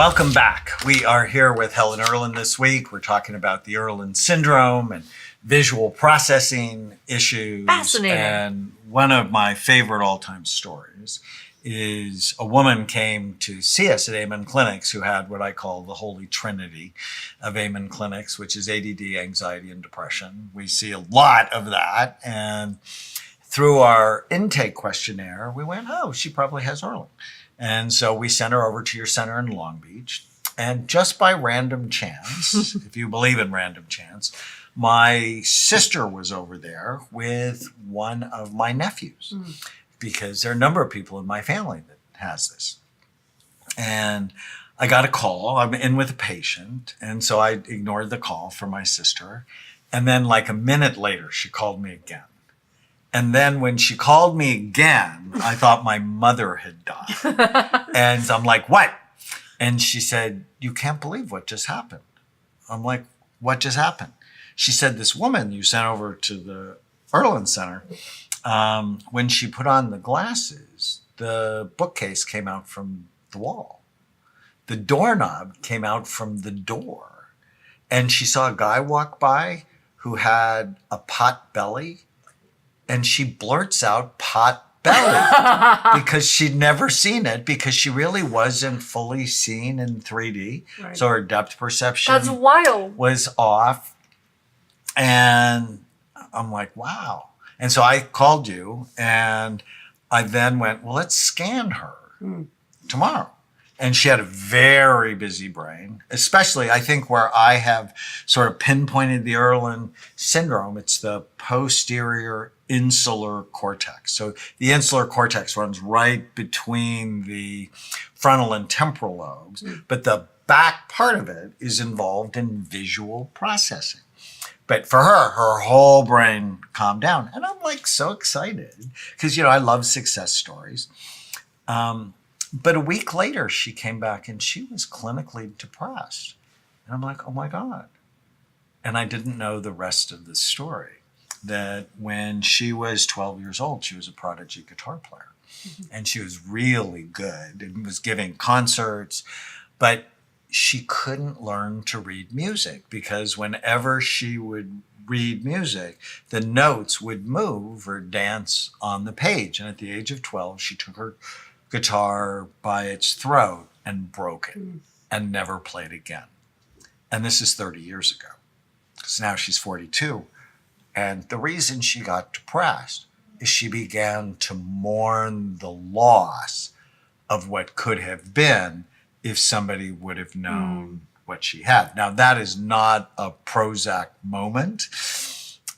Welcome back. We are here with Helen Erland this week. We're talking about the Erland syndrome and visual processing issues. Fascinating. And one of my favorite all-time stories is a woman came to see us at Amen Clinics who had what I call the holy trinity of Amen Clinics, which is ADD, anxiety, and depression. We see a lot of that. And through our intake questionnaire, we went, oh, she probably has Erland. And so we sent her over to your center in Long Beach. And just by random chance, if you believe in random chance, my sister was over there with one of my nephews because there are a number of people in my family that has this. And I got a call. I'm in with a patient. And so I ignored the call from my sister. And then like a minute later, she called me again. And then when she called me again, I thought my mother had died. And I'm like, what? And she said, you can't believe what just happened. I'm like, what just happened? She said, this woman you sent over to the Erland Center, when she put on the glasses, the bookcase came out from the wall. The doorknob came out from the door. And she saw a guy walk by who had a pot belly. And she blurts out pot belly because she'd never seen it because she really wasn't fully seen in 3D. Right. So her depth perception That's wild. was off. And I'm like, wow. And so I called you and I then went, well, let's scan her tomorrow. And she had a very busy brain, especially I think where I have sort of pinpointed the Erland syndrome. It's the posterior insular cortex. So the insular cortex runs right between the frontal and temporal lobes, but the back part of it is involved in visual processing. But for her whole brain calmed down. And I'm like so excited because, I love success stories. But a week later, she came back and she was clinically depressed. And I'm like, oh my God. And I didn't know the rest of the story, that when she was 12 years old, she was a prodigy guitar player. And she was really good and was giving concerts, but she couldn't learn to read music because whenever she would read music, the notes would move or dance on the page. And at the age of 12, she took her guitar by its throat and broke it and never played again. And this is 30 years ago because now she's 42. And the reason she got depressed is she began to mourn the loss of what could have been if somebody would have known what she had. Now, that is not a Prozac moment.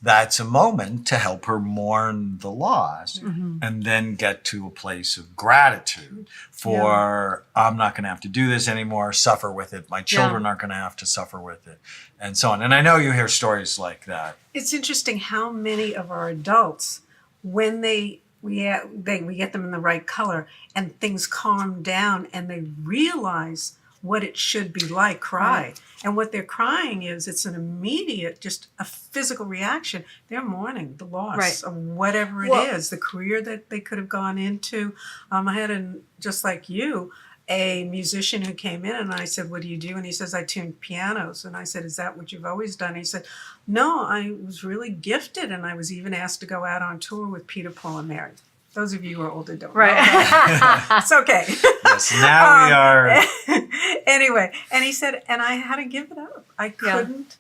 That's a moment to help her mourn the loss and then get to a place of gratitude for, I'm not going to have to do this anymore, suffer with it. My children aren't going to have to suffer with it, and so on. And I know you hear stories like that. It's interesting how many of our adults, when we get them in the right color and things calm down and they realize what it should be like, cry. Right. And what they're crying is, it's an immediate, just a physical reaction. They're mourning the loss of whatever it is, the career that they could have gone into. I had, just like you, a musician who came in and I said, what do you do? And he says, I tune pianos. And I said, is that what you've always done? He said, no, I was really gifted. And I was even asked to go out on tour with Peter, Paul, and Mary. Those of you who are older don't know. It's okay. Yes, now we are. Anyway, and he said, and I had to give it up. I couldn't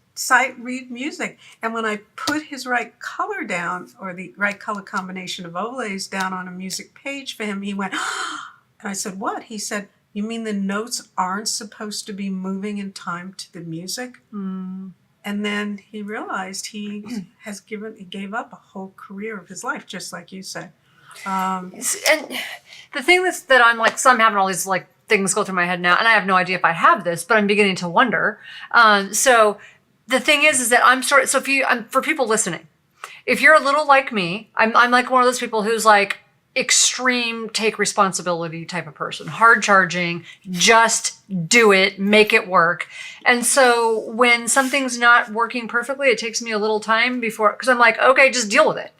read music. And when I put his right color down, or the right color combination of overlays down on a music page for him, he went, and I said, what? He said, you mean the notes aren't supposed to be moving in time to the music? And then he realized he gave up a whole career of his life, just like you said. And the thing that I'm like, so I'm having all these like things go through my head now, and I have no idea if I have this, but I'm beginning to wonder. So the thing is that I'm sort of, so for people listening, if you're a little like me, I'm like one of those people who's like extreme take responsibility type of person, hard charging, just do it, make it work. And so when something's not working perfectly, it takes me a little time because I'm like, okay, just deal with it.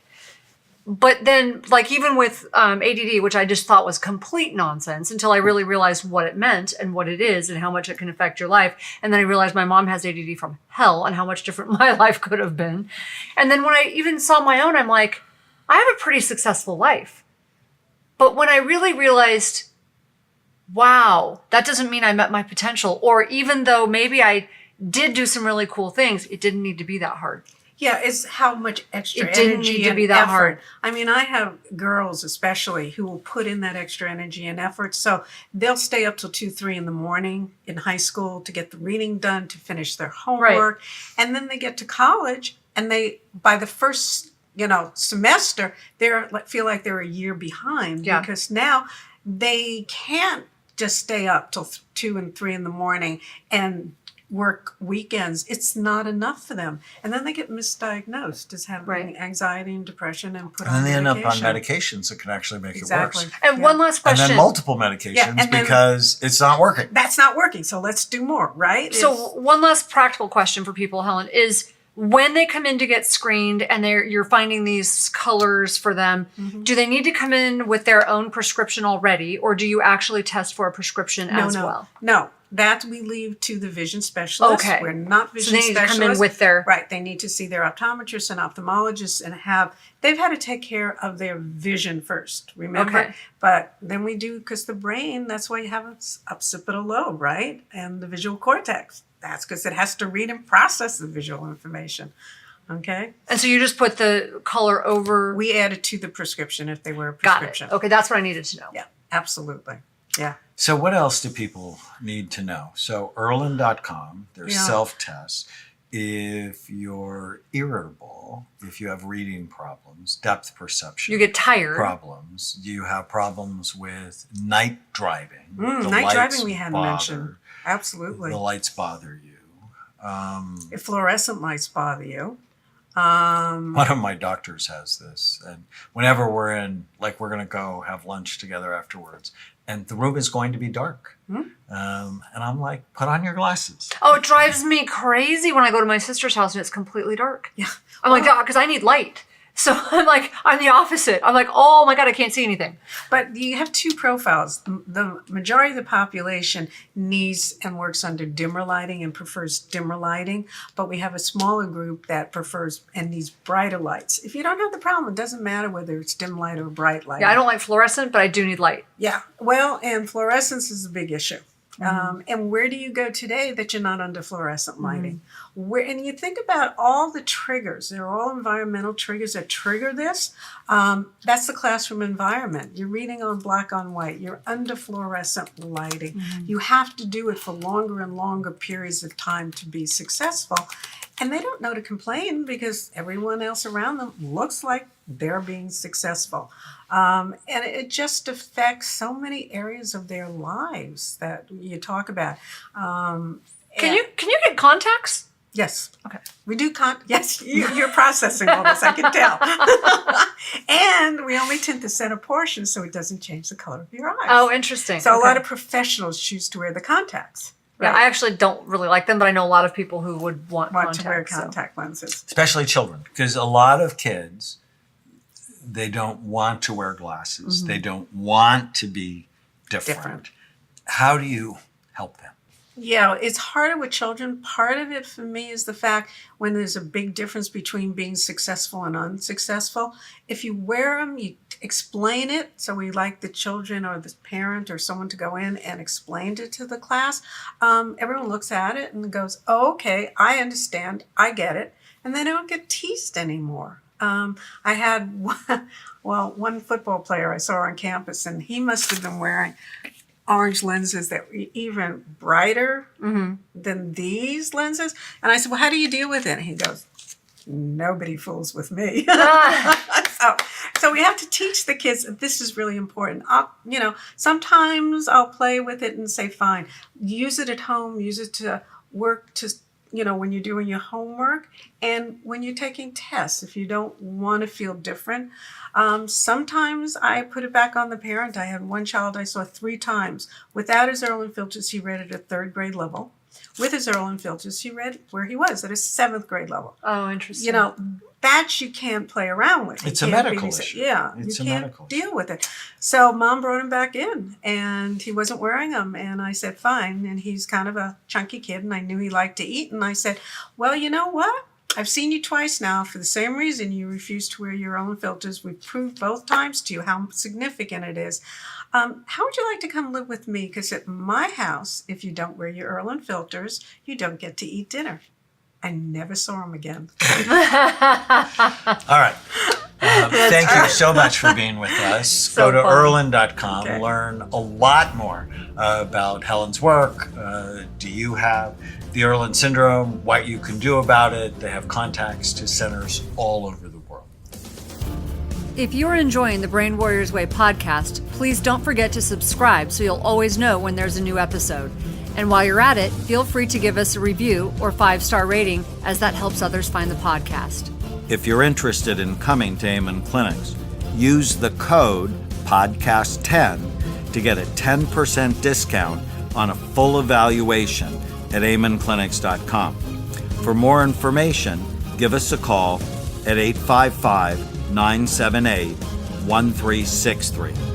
But then, like, even with ADD, which I just thought was complete nonsense until I really realized what it meant and what it is and how much it can affect your life. And then I realized my mom has ADD from hell and how much different my life could have been. And then when I even saw my own, I'm like, I have a pretty successful life. But when I really realized, wow, that doesn't mean I met my potential. Or even though maybe I did do some really cool things, it didn't need to be that hard. Yeah, it's how much extra It didn't energy need to and be that effort. hard. I mean, I have girls especially who will put in that extra energy and effort. So they'll stay up till 2, 3 in the morning in high school to get the reading done, to finish their homework. And then they get to college and they, by the first, semester, they feel like they're a year behind because now they can't just stay up till 2 and 3 in the morning and work weekends. It's not enough for them. And then they get misdiagnosed as having anxiety and depression and put on And then they end up on medication. medications that can actually make Exactly. it worse. And one last And question. then multiple medications and then- because it's not working. That's not working. So let's do more, right? So one last practical question for people, Helen, is when they come in to get screened and you're finding these colors for them, do they need to come in with their own prescription already, or do you actually test for a prescription as well? No, that we leave to the vision specialist. Okay. We're not vision So they need specialists. to come in with their... Right, they need to see their optometrist and ophthalmologist and they've had to take care of their vision first, remember? Okay. But then we do, because the brain, that's why you have an occipital lobe, right? And the visual cortex. That's because it has to read and process the visual information. Okay? And so you just put the color over... We add it to the prescription if they wear a Got prescription. it. Okay, that's what I needed to know. Yeah, absolutely. Yeah. So what else do people need to know? So Irlen.com, there's self-tests. If you're irritable, if you have reading problems, depth perception You get tired. problems, you have problems with night driving. The Night lights driving we hadn't bother- mentioned. Absolutely. The lights bother you. If fluorescent lights bother you. One of my doctors has this, and whenever we're we're going to go have lunch together afterwards, and the room is going to be dark, and I'm like, put on your glasses. Oh, it drives me crazy when I go to my sister's house and it's completely dark. Yeah. I'm like, God, because I need light. So I'm the opposite. I'm like, oh my God, I can't see anything. But you have two profiles. The majority of the population needs and works under dimmer lighting and prefers dimmer lighting. But we have a smaller group that prefers and needs brighter lights. If you don't have the problem, it doesn't matter whether it's dim light or bright light. Yeah, I don't like fluorescent, but I do need light. Yeah. Well, and fluorescence is a big issue. And where do you go today that you're not under fluorescent lighting? And you think about all the triggers. They're all environmental triggers that trigger this. That's the classroom environment. You're reading on black on white. You're under fluorescent lighting. You have to do it for longer and longer periods of time to be successful. And they don't know to complain because everyone else around them looks like they're being successful. And it just affects so many areas of their lives that you talk about. Can you get contacts? Yes. Okay. We do yes, you're processing all this, I can tell. And we only tint the center portion so it doesn't change the color of your eyes. Oh, interesting. So a Okay. lot of professionals choose to wear the contacts. Yeah, I actually don't really like them, but I know a lot of people who would want Want to wear contacts, so. contact lenses. Especially children, because a lot of kids, they don't want to wear glasses. They don't want to be different. How do you help them? Yeah, it's harder with children. Part of it for me is the fact when there's a big difference between being successful and unsuccessful. If you wear them, you explain it. So we like the children or the parent or someone to go in and explain it to the class. Everyone looks at it and goes, oh, okay, I understand. I get it. And they don't get teased anymore. I had one football player I saw on campus, and he must have been wearing orange lenses that were even brighter than these lenses. And I said, well, how do you deal with it? And he goes, nobody fools with me. So we have to teach the kids that this is really important. Sometimes I'll play with it and say, fine, use it at home, use it to work to, when you're doing your homework and when you're taking tests, if you don't want to feel different. Sometimes I put it back on the parent. I had one child I saw 3 times. Without his Irlen filters, he read at a 3rd grade level. with his Erlen filters. He read where he was at his 7th grade level. Oh, interesting. You know, that you can't play around with. It's You a can't medical babysit. issue. Yeah, It's you a can't medical deal with it. So Mom brought him back in, and he wasn't wearing them. And I said, fine. And he's kind of a chunky kid, and I knew he liked to eat. And I said, well, you know what? I've seen you twice now for the same reason you refuse to wear your own filters. We've proved both times to you how significant it is. How would you like to come live with me? Because at my house, if you don't wear your Erlen filters, you don't get to eat dinner. I never saw him again. All right. Thank you so much for being with us. So Go to fun. Erlen.com, Okay. learn a lot more about Helen's work. Do you have the Erlen syndrome? What you can do about it? They have contacts to centers all over the world. If you're enjoying the Brain Warriors Way podcast, please don't forget to subscribe so you'll always know when there's a new episode. And while you're at it, feel free to give us a review or 5-star rating, as that helps others find the podcast. If you're interested in coming to Amen Clinics, use the code PODCAST10 to get a 10% discount on a full evaluation at amenclinics.com. For more information, give us a call at 855-978-1363.